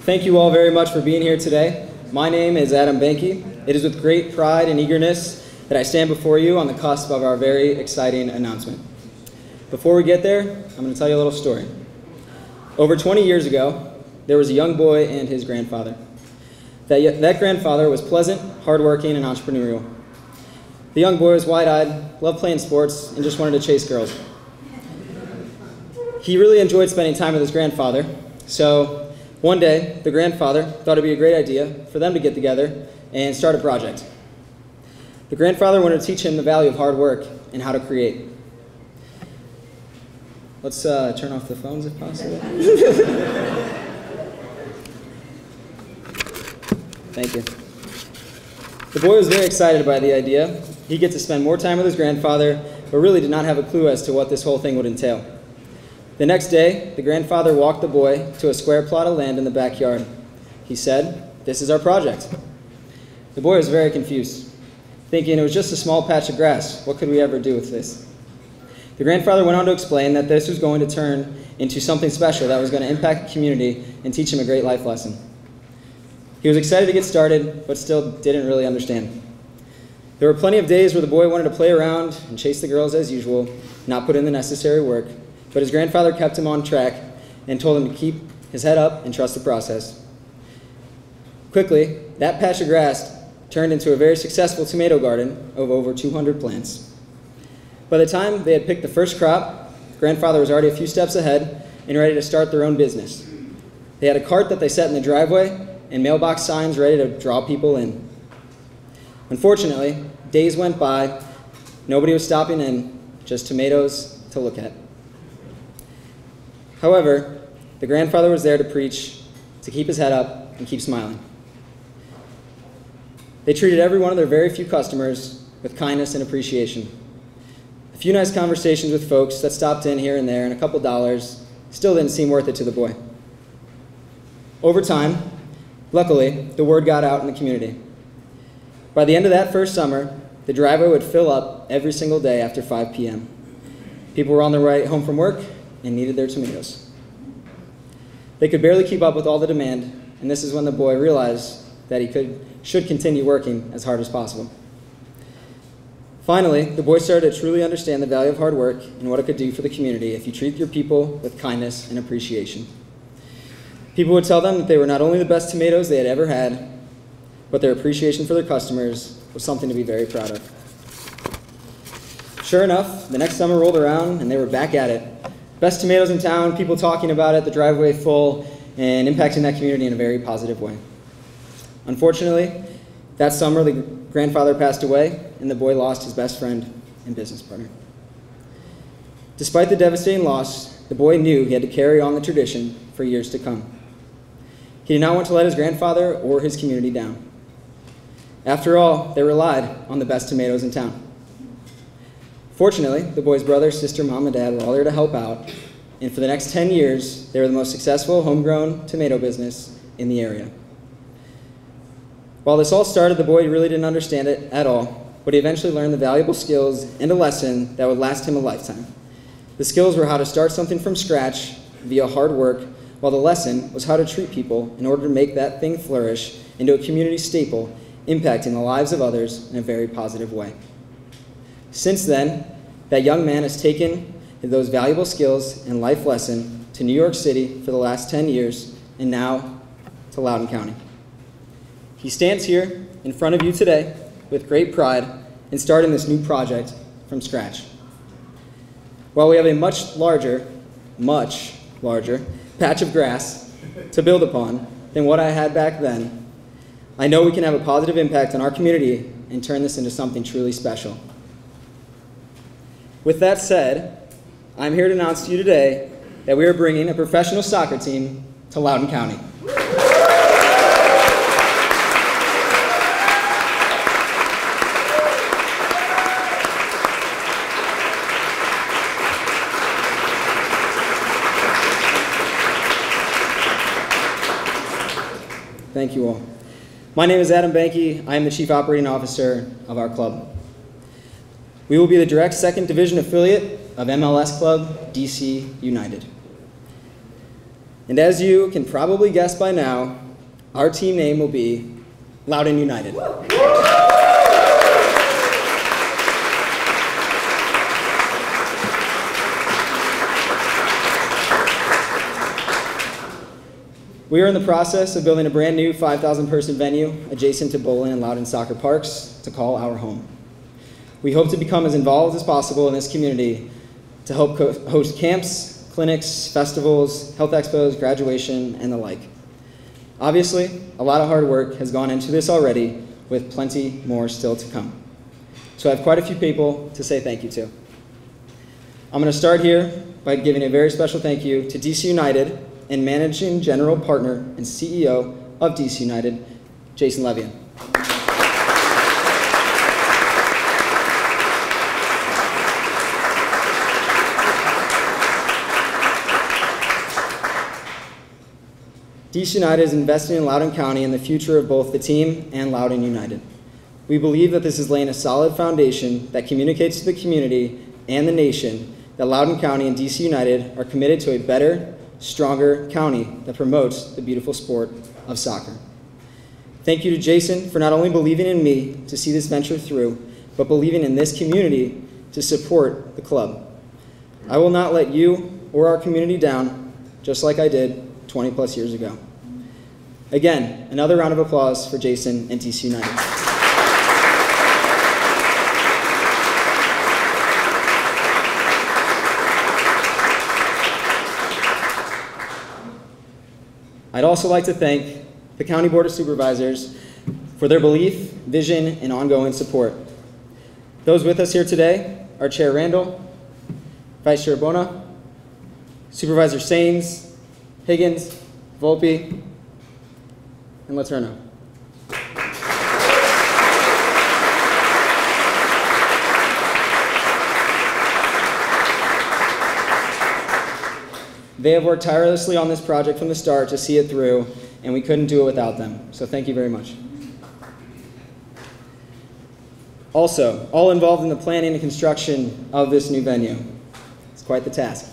Thank you all very much for being here today. My name is Adam Banky. It is with great pride and eagerness that I stand before you on the cusp of our very exciting announcement. Before we get there, I'm going to tell you a little story. Over 20 years ago, there was a young boy and his grandfather. That grandfather was pleasant, hardworking, and entrepreneurial. The young boy was wide-eyed, loved playing sports, and just wanted to chase girls. He really enjoyed spending time with his grandfather, so one day, the grandfather thought it'd be a great idea for them to get together and start a project. The grandfather wanted to teach him the value of hard work and how to create. Let's turn off the phones if possible. Thank you. The boy was very excited by the idea. He'd get to spend more time with his grandfather, but really did not have a clue as to what this whole thing would entail. The next day, the grandfather walked the boy to a square plot of land in the backyard. He said, "This is our project." The boy was very confused, thinking it was just a small patch of grass. What could we ever do with this? The grandfather went on to explain that this was going to turn into something special that was going to impact the community and teach him a great life lesson. He was excited to get started, but still didn't really understand. There were plenty of days where the boy wanted to play around and chase the girls as usual, not put in the necessary work, but his grandfather kept him on track and told him to keep his head up and trust the process. Quickly, that patch of grass turned into a very successful tomato garden of over 200 plants. By the time they had picked the first crop, grandfather was already a few steps ahead and ready to start their own business. They had a cart that they set in the driveway and mailbox signs ready to draw people in. Unfortunately, days went by, nobody was stopping in, just tomatoes to look at. However, the grandfather was there to preach, to keep his head up and keep smiling. They treated every one of their very few customers with kindness and appreciation. A few nice conversations with folks that stopped in here and there and a couple dollars still didn't seem worth it to the boy. Over time, luckily, the word got out in the community. By the end of that first summer, the driveway would fill up every single day after 5 p.m. People were on their way home from work and needed their tomatoes. They could barely keep up with all the demand, and this is when the boy realized that he should continue working as hard as possible. Finally, the boy started to truly understand the value of hard work and what it could do for the community if you treat your people with kindness and appreciation. People would tell them that they were not only the best tomatoes they had ever had, but their appreciation for their customers was something to be very proud of. Sure enough, the next summer rolled around and they were back at it. Best tomatoes in town, people talking about it, the driveway full, and impacting that community in a very positive way. Unfortunately, that summer the grandfather passed away and the boy lost his best friend and business partner. Despite the devastating loss, the boy knew he had to carry on the tradition for years to come. He did not want to let his grandfather or his community down. After all, they relied on the best tomatoes in town. Fortunately, the boy's brother, sister, mom, and dad were all there to help out, and for the next 10 years, they were the most successful homegrown tomato business in the area. While this all started, the boy really didn't understand it at all, but he eventually learned the valuable skills and a lesson that would last him a lifetime. The skills were how to start something from scratch via hard work, while the lesson was how to treat people in order to make that thing flourish into a community staple, impacting the lives of others in a very positive way. Since then, that young man has taken those valuable skills and life lesson to New York City for the last 10 years, and now to Loudoun County. He stands here in front of you today with great pride in starting this new project from scratch. While we have a much larger patch of grass to build upon than what I had back then, I know we can have a positive impact on our community and turn this into something truly special. With that said, I'm here to announce to you today that we are bringing a professional soccer team to Loudoun County. Thank you all. My name is Adam Banky. I am the Chief Operating Officer of our club. We will be the direct second division affiliate of MLS club DC United. And as you can probably guess by now, our team name will be Loudoun United. We are in the process of building a brand new 5,000 person venue adjacent to Bolin and Loudoun soccer parks to call our home. We hope to become as involved as possible in this community to help host camps, clinics, festivals, health expos, graduation, and the like. Obviously, a lot of hard work has gone into this already, with plenty more still to come. So I have quite a few people to say thank you to. I'm going to start here by giving a very special thank you to DC United and Managing General Partner and CEO of DC United, Jason Levian. DC United is investing in Loudoun County and the future of both the team and Loudoun United. We believe that this is laying a solid foundation that communicates to the community and the nation that Loudoun County and DC United are committed to a better, stronger county that promotes the beautiful sport of soccer. Thank you to Jason for not only believing in me to see this venture through, but believing in this community to support the club. I will not let you or our community down, just like I did 20 plus years ago. Again, another round of applause for Jason and DC United. I'd also like to thank the County Board of Supervisors for their belief, vision, and ongoing support. Those with us here today are Chair Randall, Vice Chair Bona, Supervisor Sains, Higgins, Volpe, and Letourneau. They have worked tirelessly on this project from the start to see it through, and we couldn't do it without them. So thank you very much. Also, all involved in the planning and construction of this new venue. It's quite the task.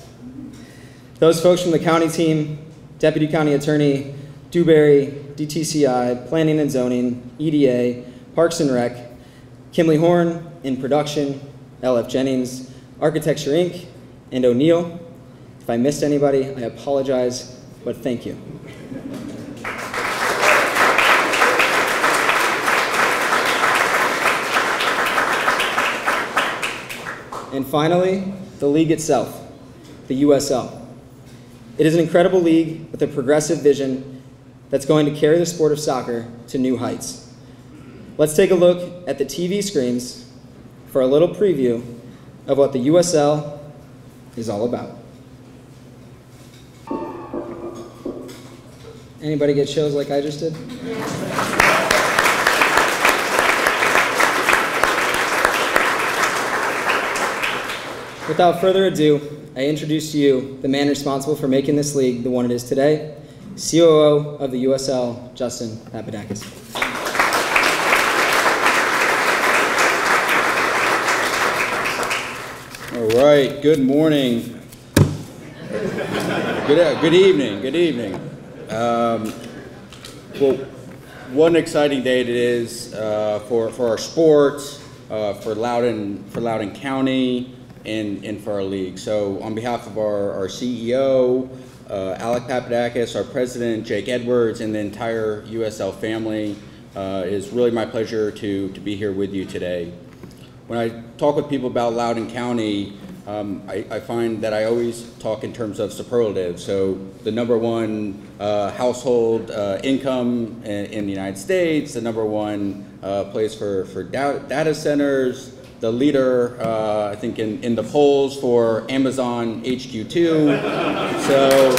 Those folks from the county team, Deputy County Attorney, Dewberry, DTCI, Planning and Zoning, EDA, Parks and Rec, Kimley Horn in production, LF Jennings, Architecture Inc., and O'Neill. If I missed anybody, I apologize, but thank you. And finally, the league itself, the USL. It is an incredible league with a progressive vision that's going to carry the sport of soccer to new heights. Let's take a look at the TV screens for a little preview of what the USL is all about. Anybody get chills like I just did? Without further ado, I introduce to you the man responsible for making this league the one it is today, COO of the USL, Justin Papadakis. All right, good morning. Good evening. Well, what an exciting day it is for our sports, for Loudoun County, and for our league. So on behalf of our CEO, Alec Papadakis, our president, Jake Edwards, and the entire USL family, it is really my pleasure to be here with you today. When I talk with people about Loudoun County, I find that I always talk in terms of superlatives. So the #1 household income in the United States, the #1 place for data centers, the leader, I think, in the polls for Amazon HQ2. So,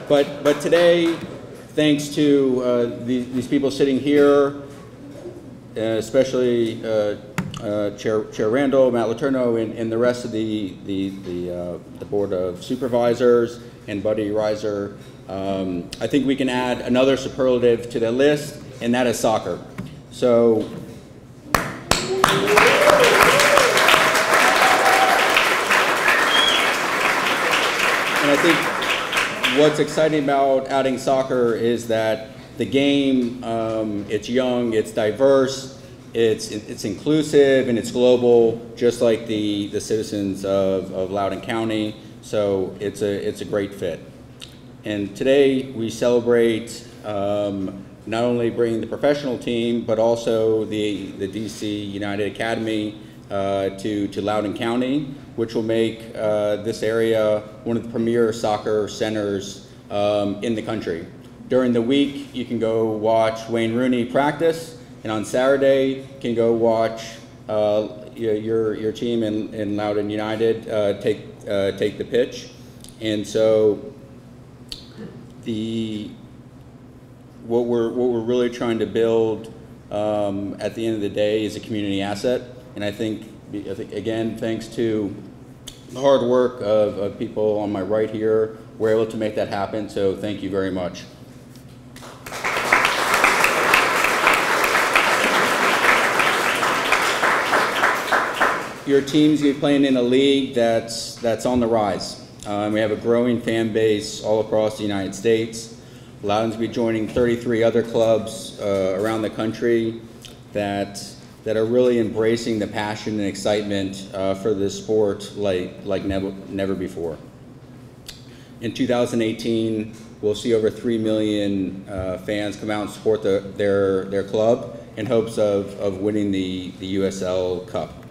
but today, thanks to these people sitting here, especially Chair Randall, Matt Letourneau, and the rest of the Board of Supervisors, and Buddy Reiser, I think we can add another superlative to the list, and that is soccer. So, I think what's exciting about adding soccer is that the game, it's young, it's diverse, it's inclusive, and it's global, just like the citizens of Loudoun County. So it's a great fit. And today we celebrate not only bringing the professional team, but also the DC United Academy to Loudoun County, which will make this area one of the premier soccer centers in the country. During the week, you can go watch Wayne Rooney practice, and on Saturday, you can go watch your team in Loudoun United take the pitch. And so what we're really trying to build at the end of the day is a community asset. And I think again, thanks to the hard work of people on my right here, we're able to make that happen. So thank you very much. Your team's going to be playing in a league that's on the rise. We have a growing fan base all across the United States. Loudoun's going to be joining 33 other clubs around the country that are really embracing the passion and excitement for this sport like never before. In 2018, we'll see over 3 million fans come out and support their club in hopes of winning the USL Cup.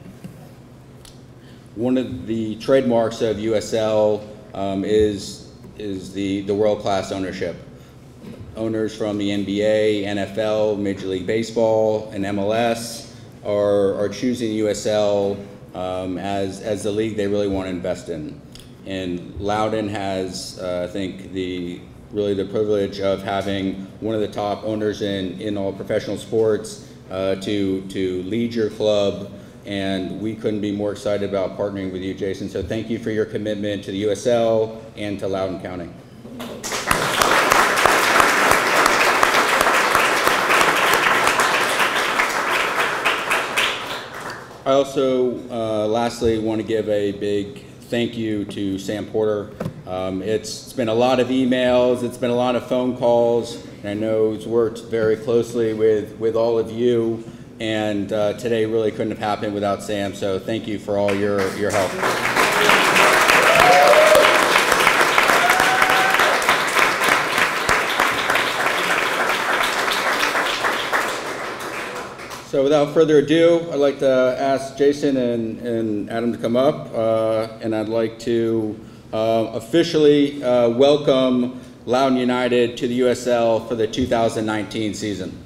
One of the trademarks of USL is the world-class ownership. Owners from the NBA, NFL, Major League Baseball, and MLS are choosing USL as the league they really want to invest in. And Loudoun has, I think, really the privilege of having one of the top owners in all professional sports to lead your club. And we couldn't be more excited about partnering with you, Jason. So thank you for your commitment to the USL and to Loudoun County. I also, lastly, want to give a big thank you to Sam Porter. It's been a lot of emails, it's been a lot of phone calls, and I know he's worked very closely with all of you. And today really couldn't have happened without Sam, so thank you for all your help. So without further ado, I'd like to ask Jason and Adam to come up, and I'd like to officially welcome Loudoun United to the USL for the 2019 season.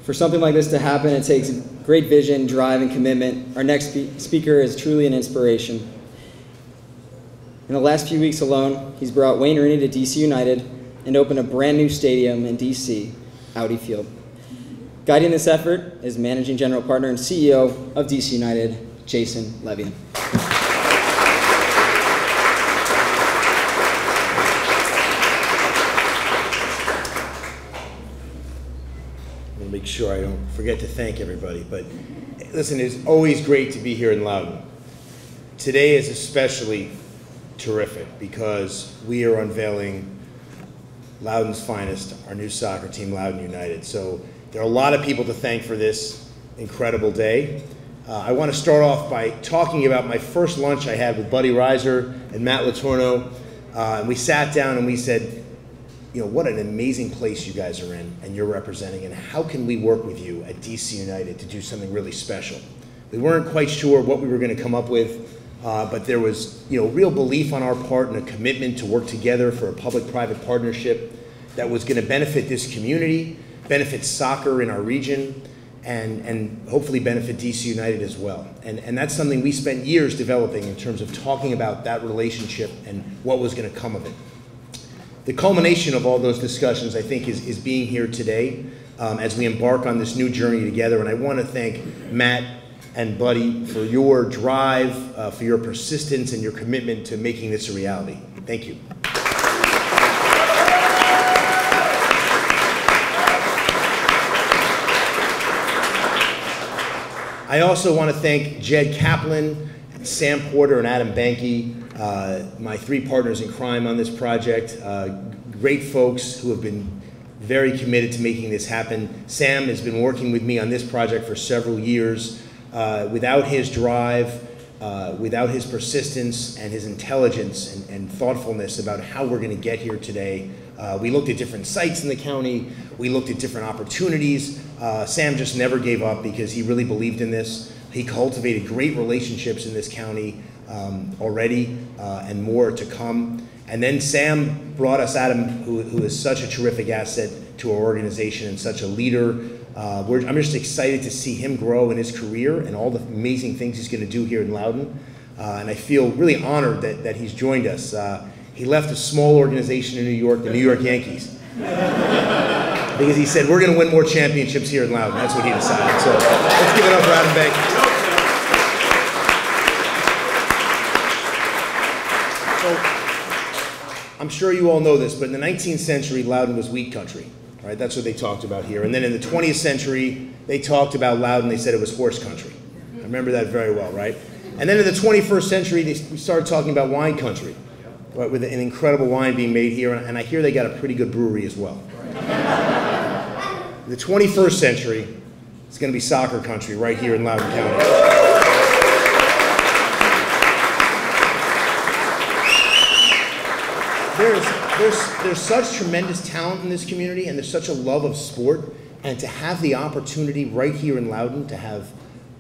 For something like this to happen, it takes great vision, drive, and commitment. Our next speaker is truly an inspiration. In the last few weeks alone, he's brought Wayne Rooney to DC United and opened a brand new stadium in DC, Audi Field. Guiding this effort is Managing General Partner and CEO of DC United, Jason Levian. Make sure I don't forget to thank everybody, but listen, it's always great to be here in Loudoun. Today is especially terrific because we are unveiling Loudoun's finest, our new soccer team, Loudoun United. So there are a lot of people to thank for this incredible day. I want to start off by talking about my first lunch I had with Buddy Reiser and Matt Letourneau. And we sat down and we said, you know, what an amazing place you guys are in and you're representing, and how can we work with you at DC United to do something really special? We weren't quite sure what we were going to come up with, but there was, you know, real belief on our part and a commitment to work together for a public-private partnership that was going to benefit this community, benefit soccer in our region, and hopefully benefit DC United as well. And that's something we spent years developing in terms of talking about that relationship and what was going to come of it. The culmination of all those discussions, I think, is being here today as we embark on this new journey together. And I want to thank Matt and Buddy for your drive, for your persistence and your commitment to making this a reality. Thank you. I also want to thank Jed Kaplan, Sam Porter, and Adam Banky, my three partners in crime on this project. Great folks who have been very committed to making this happen. Sam has been working with me on this project for several years. Without his drive, without his persistence and his intelligence and thoughtfulness about how we're going to get here today, we looked at different sites in the county, we looked at different opportunities. Sam just never gave up because he really believed in this. He cultivated great relationships in this county already and more to come. And then Sam brought us Adam, who is such a terrific asset to our organization and such a leader. I'm just excited to see him grow in his career and all the amazing things he's going to do here in Loudoun. And I feel really honored that he's joined us. He left a small organization in New York, the New York Yankees, because he said, we're going to win more championships here in Loudoun. That's what he decided. So let's give it up for Adam Banky. I'm sure you all know this, but in the 19th century, Loudoun was wheat country. Right? That's what they talked about here. And then in the 20th century, they talked about Loudoun, they said it was horse country. I remember that very well, right? And then in the 21st century, we started talking about wine country, right? With an incredible wine being made here, and I hear they got a pretty good brewery as well. The 21st century, it's going to be soccer country right here in Loudoun County. There's such tremendous talent in this community, and there's such a love of sport, and to have the opportunity right here in Loudoun to have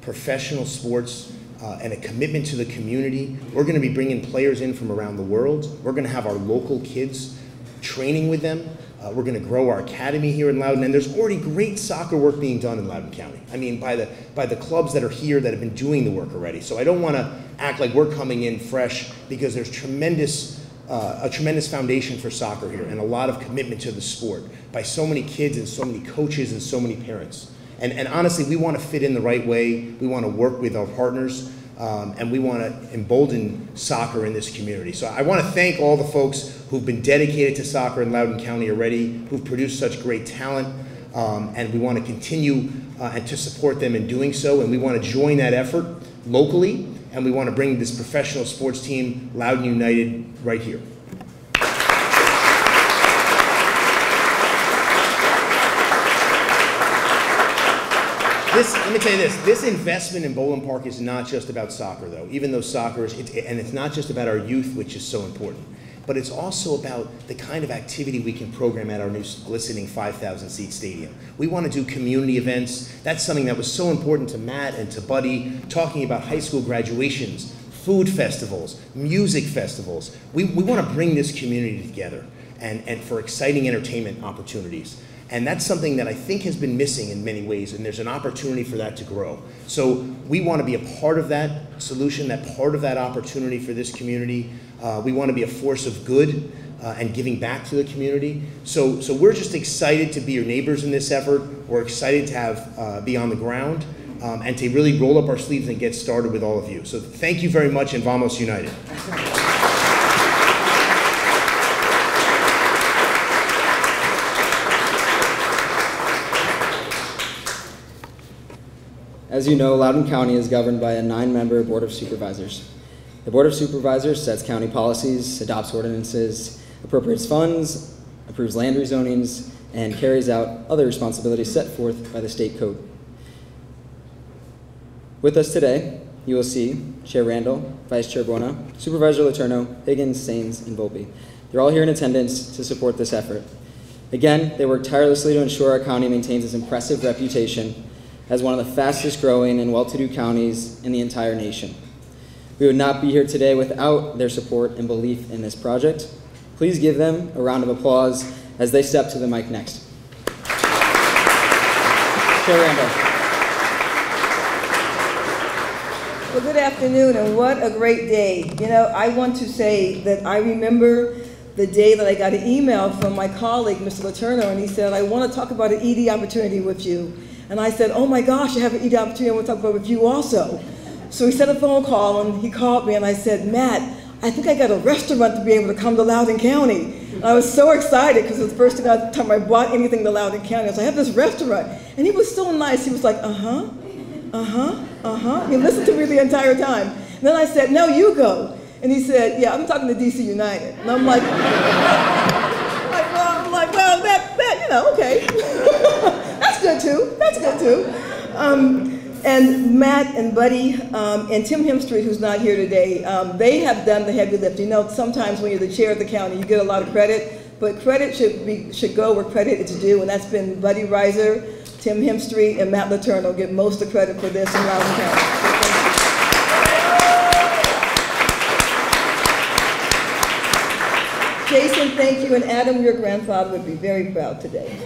professional sports and a commitment to the community. We're going to be bringing players in from around the world. We're going to have our local kids training with them. We're going to grow our academy here in Loudoun, and there's already great soccer work being done in Loudoun County. I mean, by the clubs that are here that have been doing the work already. So I don't want to act like we're coming in fresh, because there's a tremendous foundation for soccer here and a lot of commitment to the sport by so many kids and so many coaches and so many parents. And honestly, we want to fit in the right way. We want to work with our partners, and we want to embolden soccer in this community. So I want to thank all the folks who've been dedicated to soccer in Loudoun County already, who've produced such great talent, and we want to continue and to support them in doing so. And we want to join that effort locally, and we want to bring this professional sports team, Loudoun United, right here. Let me tell you this investment in Bowling Park is not just about soccer, though, even though soccer is, and it's not just about our youth, which is so important, but it's also about the kind of activity we can program at our new glistening 5,000-seat stadium. We want to do community events. That's something that was so important to Matt and to Buddy, talking about high school graduations, food festivals, music festivals. We want to bring this community together and for exciting entertainment opportunities. And that's something that I think has been missing in many ways, and there's an opportunity for that to grow. So we want to be a part of that solution, that part of that opportunity for this community. We want to be a force of good and giving back to the community. So we're just excited to be your neighbors in this effort. We're excited to have be on the ground and to really roll up our sleeves and get started with all of you. So thank you very much, and Vamos United. As you know, Loudoun County is governed by a 9-member Board of Supervisors. The Board of Supervisors sets county policies, adopts ordinances, appropriates funds, approves land rezonings, and carries out other responsibilities set forth by the state code. With us today, you will see Chair Randall, Vice Chair Buona, Supervisor Letourneau, Higgins, Sains, and Volpe. They're all here in attendance to support this effort. Again, they work tirelessly to ensure our county maintains its impressive reputation as one of the fastest growing and well-to-do counties in the entire nation. We would not be here today without their support and belief in this project. Please give them a round of applause as they step to the mic next. Chair Randall. Well, good afternoon, and what a great day. You know, I want to say that I remember the day that I got an email from my colleague, Mr. Letourneau, and he said, I want to talk about an ED opportunity with you. And I said, oh my gosh, I have an ED opportunity I want to talk about with you also. So he set a phone call, and he called me, and I said, Matt, I think I got a restaurant to be able to come to Loudoun County. And I was so excited, because it was the first time I bought anything to Loudoun County. I was like, I have this restaurant. And he was so nice. He was like, He listened to me the entire time. And then I said, no, you go. And he said, yeah, I'm talking to DC United. And I'm like, well, that, you know, okay. That's good too, that's good too. And Matt and Buddy and Tim Hemstreet, who's not here today, they have done the heavy lifting. You know, sometimes when you're the chair of the county, you get a lot of credit, but credit should go where credit is due, and that's been Buddy Reiser, Tim Hemstreet, and Matt Letourneau get most of the credit for this in Loudoun County. Jason, thank you, and Adam, your grandfather would be very proud today.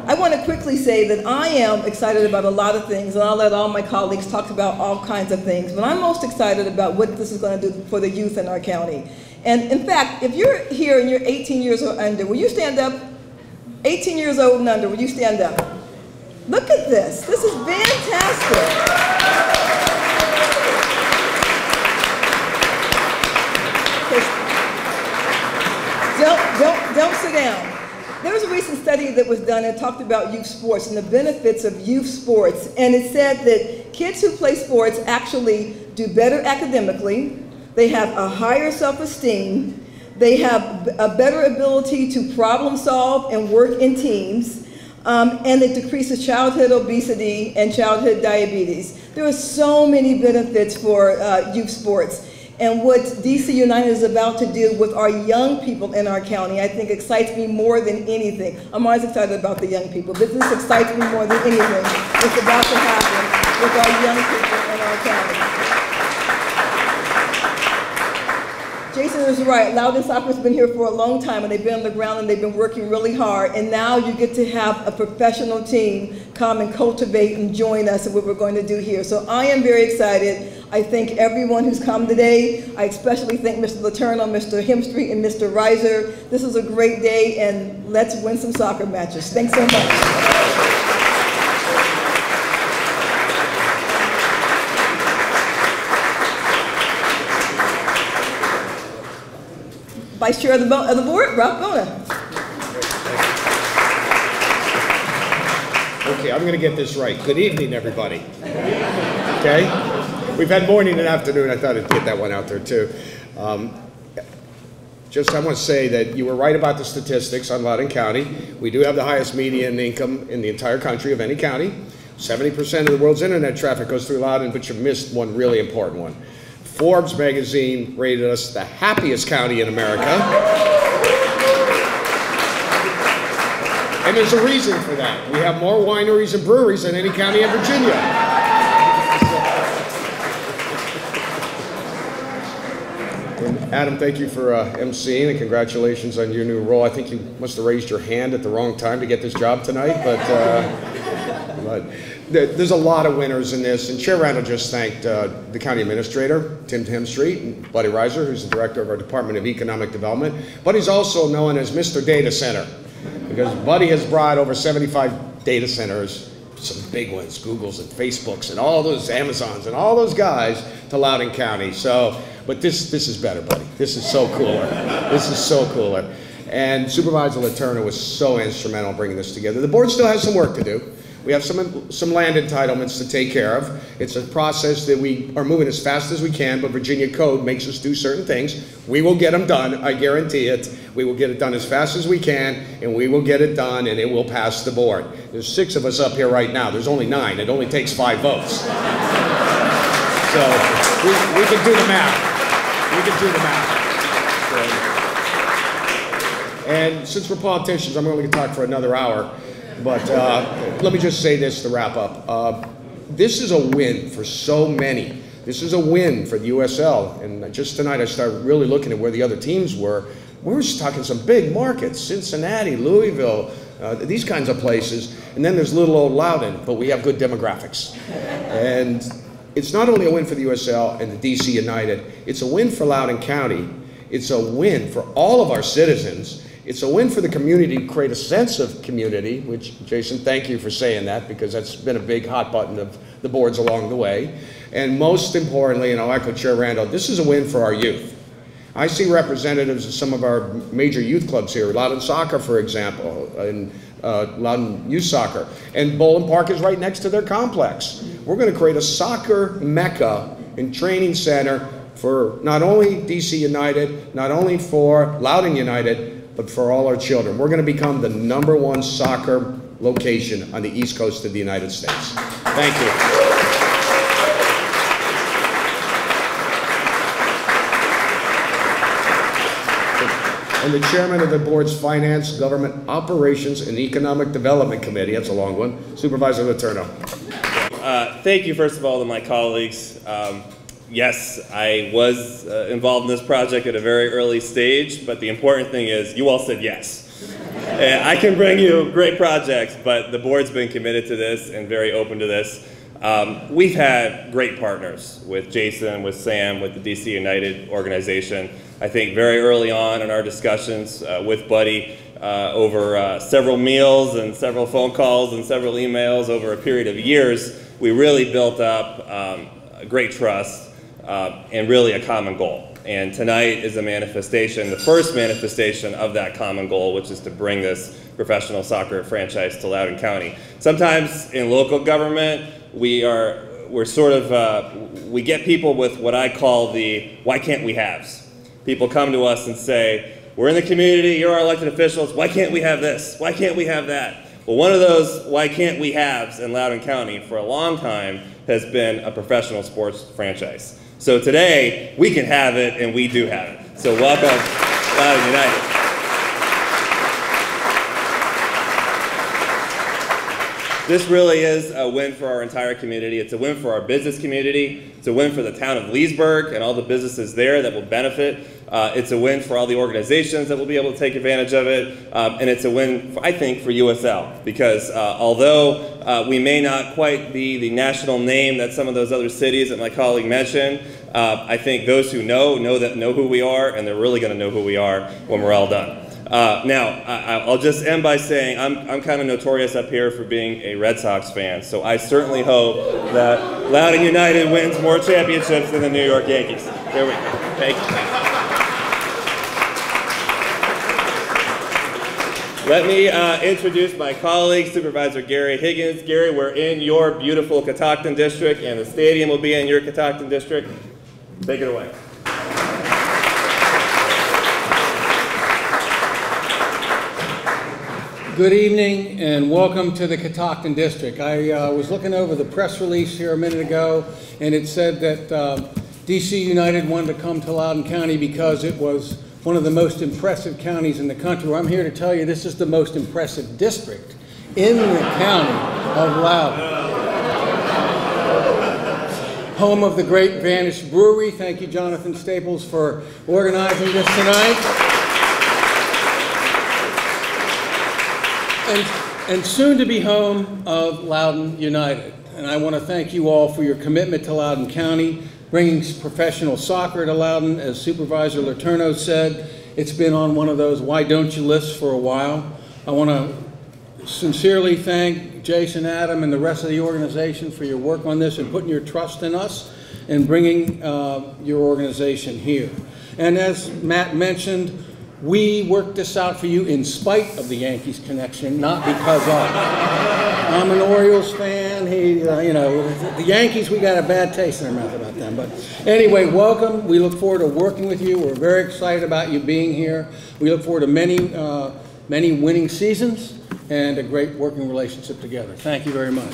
I want to quickly say that I am excited about a lot of things, and I'll let all my colleagues talk about all kinds of things, but I'm most excited about what this is going to do for the youth in our county. And in fact, if you're here and you're 18 years or under, will you stand up? 18 years old and under, will you stand up? Look at this. This is fantastic. Don't sit down. There was a recent study that was done and talked about youth sports and the benefits of youth sports. And it said that kids who play sports actually do better academically, they have a higher self-esteem, they have a better ability to problem solve and work in teams, and it decreases childhood obesity and childhood diabetes. There are so many benefits for youth sports. And what DC United is about to do with our young people in our county, I think excites me more than anything. I'm always excited about the young people, but this excites me more than anything. What's about to happen with our young people in our county. Jason is right. Loudoun Soccer's been here for a long time, and they've been on the ground, and they've been working really hard. And now you get to have a professional team come and cultivate and join us in what we're going to do here. So I am very excited. I thank everyone who's come today. I especially thank Mr. Letourneau, Mr. Hemstreet, and Mr. Reiser. This is a great day, and let's win some soccer matches. Thanks so much. Vice Chair of the Board, Ralph Bona. Okay, I'm going to get this right. Good evening, everybody. Okay? We've had morning and afternoon. I thought I'd get that one out there, too. I want to say that you were right about the statistics on Loudoun County. We do have the highest median income in the entire country of any county. 70% of the world's internet traffic goes through Loudoun, but you missed one really important one. Forbes magazine rated us the happiest county in America. And there's a reason for that. We have more wineries and breweries than any county in Virginia. And Adam, thank you for emceeing, and congratulations on your new role. I think you must have raised your hand at the wrong time to get this job tonight, but there's a lot of winners in this, and Chair Randall just thanked the county administrator, Tim Hemstreet, and Buddy Reiser, who's the director of our Department of Economic Development. Buddy's also known as Mr. Data Center, because Buddy has brought over 75 data centers, some big ones, Googles and Facebooks and all those Amazons and all those guys to Loudoun County. So, but this is better, Buddy. This is so cooler. This is so cooler. And Supervisor Letourneau was so instrumental in bringing this together. The board still has some work to do. We have some land entitlements to take care of. It's a process that we are moving as fast as we can, but Virginia code makes us do certain things. We will get them done, I guarantee it. We will get it done as fast as we can, and we will get it done, and it will pass the board. There's 6 of us up here right now. There's only 9. It only takes 5 votes. So we can do the math. We can do the math. And since we're politicians, I'm only going to talk for another hour. But let me just say this to wrap up. This is a win for so many. This is a win for the USL. And just tonight I started really looking at where the other teams were. We're just talking some big markets, Cincinnati, Louisville, these kinds of places. And then there's little old Loudoun, but we have good demographics. And it's not only a win for the USL and the DC United, it's a win for Loudoun County. It's a win for all of our citizens. It's a win for the community to create a sense of community, which, Jason, thank you for saying that, because that's been a big hot button of the boards along the way. And most importantly, and I'll echo Chair Randall, this is a win for our youth. I see representatives of some of our major youth clubs here, Loudoun Soccer, for example, and Loudoun Youth Soccer. And Bowling Park is right next to their complex. We're going to create a soccer mecca and training center for not only DC United, not only for Loudoun United, but for all our children. We're going to become the #1 soccer location on the East Coast of the United States. Thank you. And the chairman of the board's Finance, Government Operations, and Economic Development Committee, that's a long one, Supervisor Letourneau. Thank you, first of all, to my colleagues. Yes, I was involved in this project at a very early stage, but the important thing is you all said yes. I can bring you great projects, but the board's been committed to this and very open to this. We've had great partners with Jason, with Sam, with the DC United organization. I think very early on in our discussions with Buddy over several meals and several phone calls and several emails over a period of years, we really built up great trust and really a common goal. And tonight is a manifestation, the first manifestation of that common goal, which is to bring this professional soccer franchise to Loudoun County. Sometimes in local government, we get people with what I call the why can't we haves. People come to us and say, we're in the community, you're our elected officials, why can't we have this? Why can't we have that? Well, one of those why can't we haves in Loudoun County for a long time has been a professional sports franchise. So today, we can have it, and we do have it. So welcome, Loudoun United. This really is a win for our entire community. It's a win for our business community. It's a win for the town of Leesburg and all the businesses there that will benefit. It's a win for all the organizations that will be able to take advantage of it. And it's a win, I think, for USL. Because although we may not quite be the national name that some of those other cities that my colleague mentioned, I think those who know who we are, and they're really going to know who we are when we're all done. Now, I'll just end by saying I'm kind of notorious up here for being a Red Sox fan, so I certainly hope that Loudoun United wins more championships than the New York Yankees. There we go. Thank you. Let me introduce my colleague, Supervisor Gary Higgins. Gary, we're in your beautiful Catoctin district, and the stadium will be in your Catoctin district. Take it away. Good evening and welcome to the Catoctin District. I was looking over the press release here a minute ago, and it said that DC United wanted to come to Loudoun County because it was one of the most impressive counties in the country. Well, I'm here to tell you this is the most impressive district in the county of Loudoun. Home of the great Vanish Brewery. Thank you, Jonathan Staples, for organizing this tonight. And soon to be home of Loudoun United. And I want to thank you all for your commitment to Loudoun County, bringing professional soccer to Loudoun. As Supervisor Letourneau said, it's been on one of those why don't you lists for a while. I want to sincerely thank Jason, Adam, and the rest of the organization for your work on this and putting your trust in us and bringing your organization here. And as Matt mentioned, we worked this out for you in spite of the Yankees connection, not because of. I'm an Orioles fan. You know, the Yankees, we got a bad taste in our mouth about them. But anyway, welcome. We look forward to working with you. We're very excited about you being here. We look forward to many winning seasons and a great working relationship together. Thank you very much.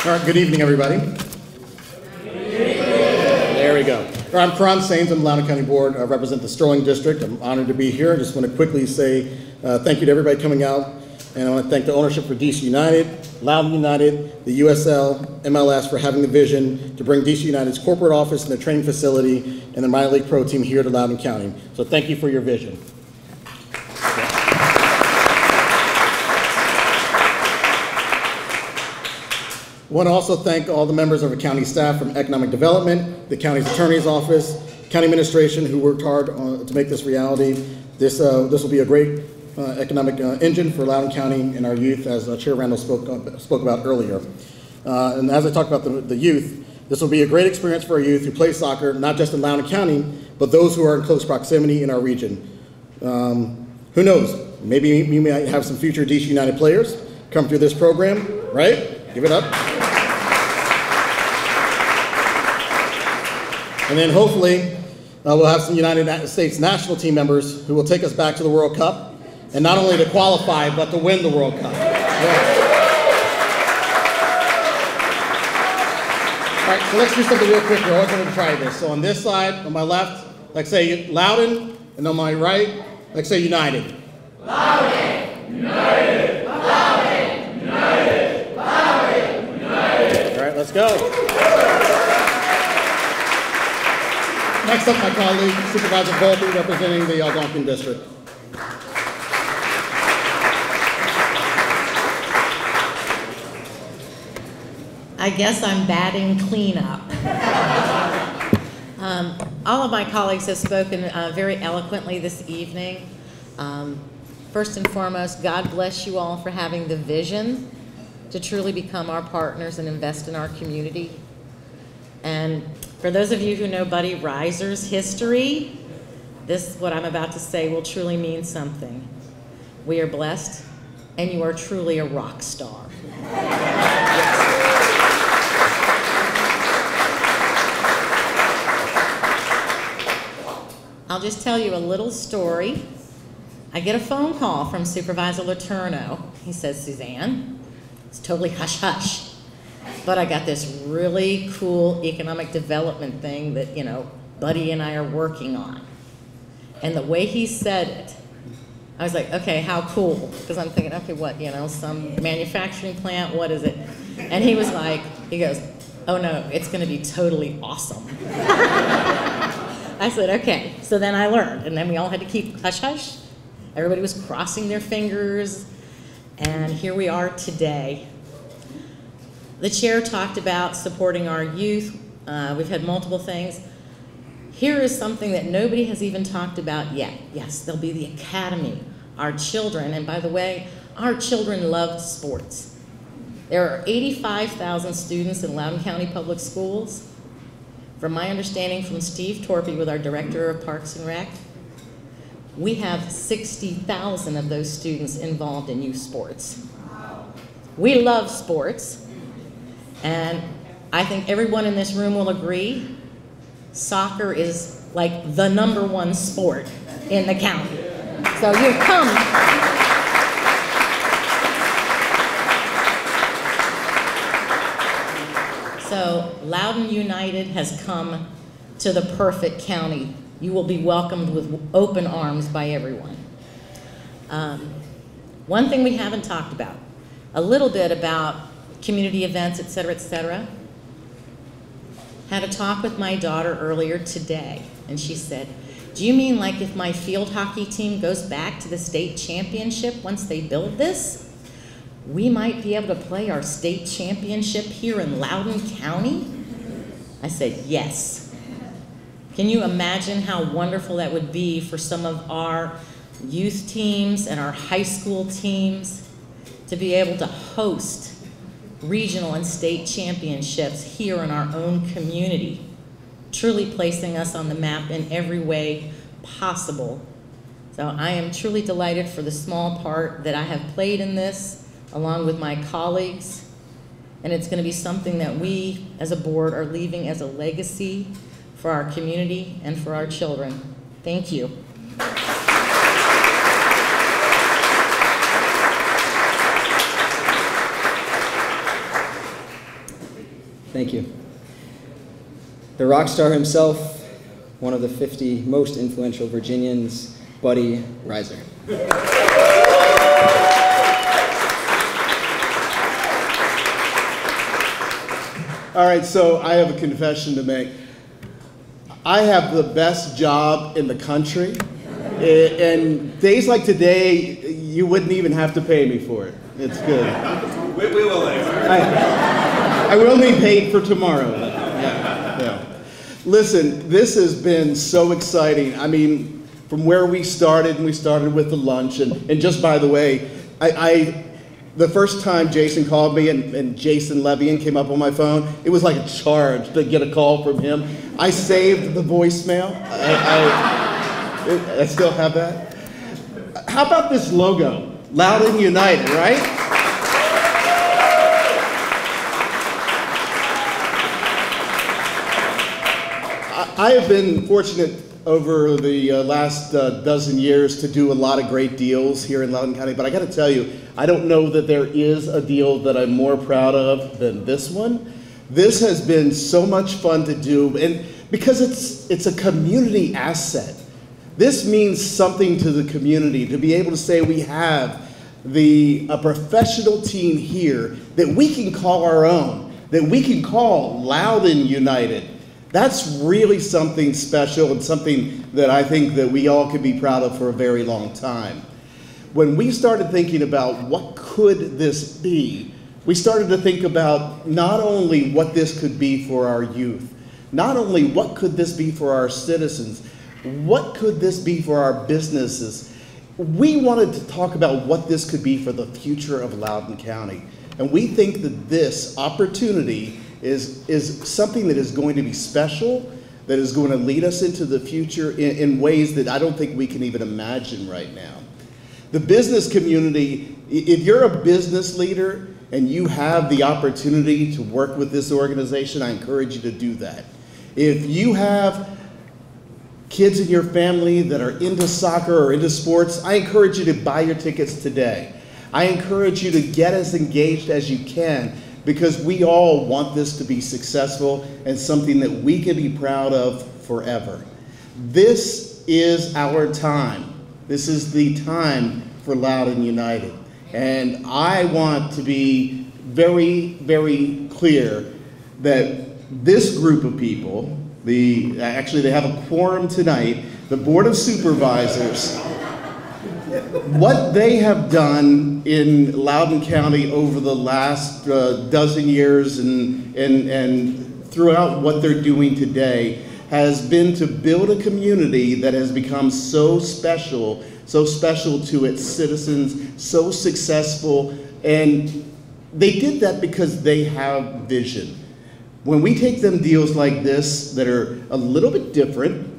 All right, good evening, everybody. There we go. I'm Karan Sains. I'm the Loudoun County Board. I represent the Sterling District. I'm honored to be here. I just want to quickly say thank you to everybody coming out. And I want to thank the ownership for DC United, Loudoun United, the USL, MLS for having the vision to bring DC United's corporate office and the training facility and the minor league pro team here to Loudoun County. So thank you for your vision. want to also thank all the members of the county staff from economic development, the county's attorney's office, county administration who worked hard to make this reality. This will be a great economic engine for Loudoun County and our youth, as Chair Randall spoke about earlier. And as I talked about the youth, this will be a great experience for our youth who play soccer, not just in Loudoun County, but those who are in close proximity in our region. Who knows? Maybe we might have some future DC United players come through this program, right? Give it up. And then hopefully we'll have some United States national team members who will take us back to the World Cup, and not only to qualify, but to win the World Cup. Yeah. All right, so let's do something real quick here. I always wanted to try this. So on this side, on my left, like say Loudoun, and on my right, like say United. Loudoun, United, Loudoun, United, Loudoun, United. All right, let's go. Next up, my colleague, Supervisor Banky, representing the Algonquin District. I guess I'm batting cleanup. All of my colleagues have spoken very eloquently this evening. First and foremost, God bless you all for having the vision to truly become our partners and invest in our community. And for those of you who know Buddy Reiser's history, this, what I'm about to say, will truly mean something. We are blessed, and you are truly a rock star. I'll just tell you a little story. I get a phone call from Supervisor Letourneau. He says, Suzanne, it's totally hush-hush, but I got this really cool economic development thing that, you know, Buddy and I are working on. And the way he said it, I was like, okay, how cool? Because I'm thinking, okay, what, you know, some manufacturing plant, what is it? And he was like, he goes, oh no, it's gonna be totally awesome. I said, okay. So then I learned, and then we all had to keep hush-hush. Everybody was crossing their fingers, and here we are today. The chair talked about supporting our youth. We've had multiple things. Here is something that nobody has even talked about yet. Yes, there'll be the academy. Our children, and by the way, our children love sports. There are 85,000 students in Loudoun County Public Schools. From my understanding from Steve Torpy with our Director of Parks and Rec, we have 60,000 of those students involved in youth sports. We love sports, and I think everyone in this room will agree, soccer is like the #1 sport in the county. So you've come. So Loudoun United has come to the perfect county. You will be welcomed with open arms by everyone. One thing we haven't talked about, a little bit about community events, et cetera, et cetera. Had a talk with my daughter earlier today, and she said, do you mean like if my field hockey team goes back to the state championship once they build this, we might be able to play our state championship here in Loudoun County? I said, yes. Can you imagine how wonderful that would be for some of our youth teams and our high school teams to be able to host regional and state championships here in our own community, truly placing us on the map in every way possible. So I am truly delighted for the small part that I have played in this, along with my colleagues, and it's going to be something that we as a board are leaving as a legacy for our community and for our children. Thank you. Thank you. The rock star himself, one of the 50 most influential Virginians, Buddy Reiser. All right, so I have a confession to make. I have the best job in the country, and days like today, you wouldn't even have to pay me for it. It's good. We will later. I will be paid for tomorrow. Yeah. Listen, this has been so exciting. I mean, from where we started, and we started with the lunch, and just by the way, the first time Jason called me and Jason Levian came up on my phone, it was like a charge to get a call from him. I saved the voicemail. I still have that. How about this logo? Loudoun United, right? I have been fortunate over the last dozen years to do a lot of great deals here in Loudoun County, but I got to tell you, I don't know that there is a deal that I'm more proud of than this one. This has been so much fun to do, and because it's a community asset. This means something to the community, to be able to say we have a professional team here that we can call our own, that we can call Loudoun United. That's really something special and something that I think that we all can be proud of for a very long time. When we started thinking about what could this be, we started to think about not only what this could be for our youth, not only what could this be for our citizens, what could this be for our businesses? We wanted to talk about what this could be for the future of Loudoun County. And we think that this opportunity is something that is going to be special, that is going to lead us into the future in ways that I don't think we can even imagine right now. The business community, if you're a business leader and you have the opportunity to work with this organization, I encourage you to do that. If you have kids in your family that are into soccer or into sports, I encourage you to buy your tickets today. I encourage you to get as engaged as you can, because we all want this to be successful and something that we can be proud of forever. This is our time. This is the time for Loudoun United. And I want to be very, very clear that this group of people, actually they have a quorum tonight, the Board of Supervisors, what they have done in Loudoun County over the last dozen years and throughout what they're doing today has been to build a community that has become so special to its citizens, so successful, and they did that because they have vision. When we take them deals like this that are a little bit different,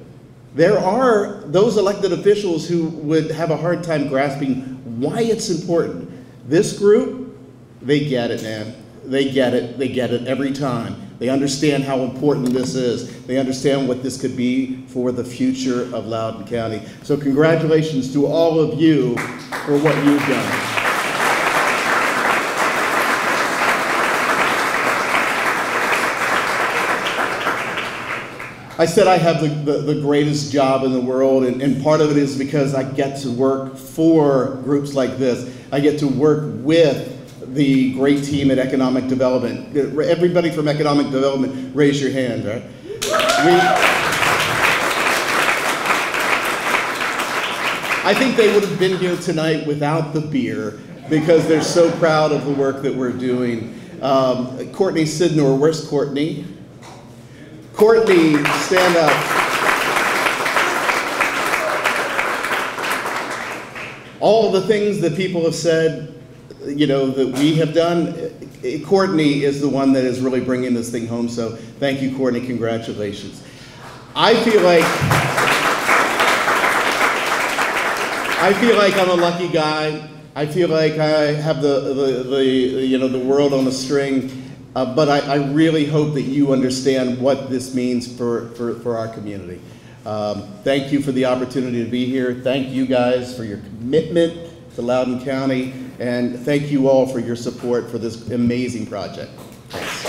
there are those elected officials who would have a hard time grasping why it's important. This group, they get it, man. They get it every time. They understand how important this is. They understand what this could be for the future of Loudoun County. So congratulations to all of you for what you've done. I said I have the greatest job in the world, and part of it is because I get to work for groups like this. I get to work with the great team at Economic Development. Everybody from Economic Development, raise your hand, right? I think they would have been here tonight without the beer because they're so proud of the work that we're doing. Courtney Sydnor, where's Courtney? Courtney, stand up. All the things that people have said, you know, that we have done, Courtney is the one that is really bringing this thing home. So thank you, Courtney. Congratulations. I feel like I'm a lucky guy. I feel like I have the world on a string. But I really hope that you understand what this means for our community. Thank you for the opportunity to be here. Thank you guys for your commitment to Loudoun County, and thank you all for your support for this amazing project. Thanks.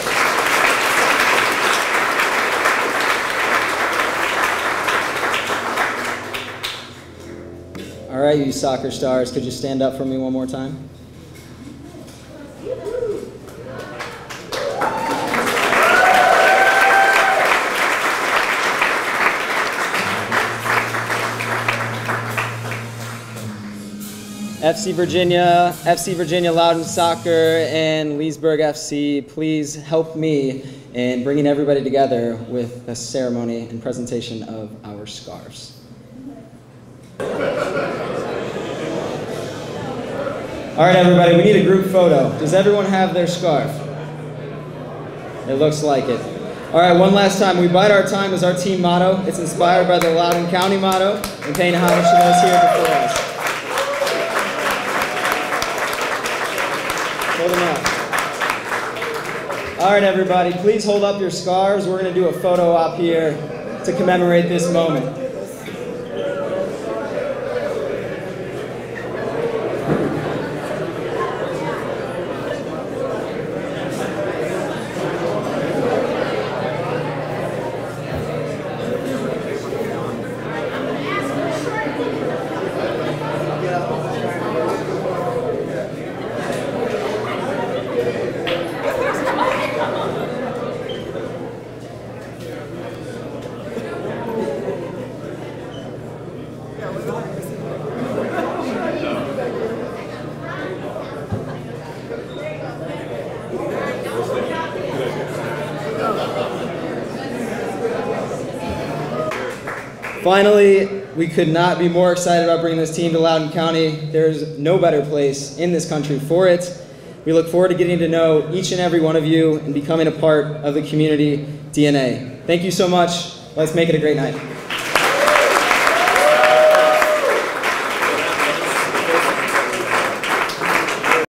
All right, you soccer stars, could you stand up for me one more time? FC Virginia Loudoun Soccer, and Leesburg FC, please help me in bringing everybody together with the ceremony and presentation of our scarves. All right, everybody, we need a group photo. Does everyone have their scarf? It looks like it. All right, one last time. We bide our time is our team motto. It's inspired by the Loudoun County motto and paying homage to those here before us. Hold them up. All right, everybody, please hold up your scarves. We're going to do a photo op here to commemorate this moment. Finally, we could not be more excited about bringing this team to Loudoun County. There's no better place in this country for it. We look forward to getting to know each and every one of you and becoming a part of the community DNA. Thank you so much. Let's make it a great night.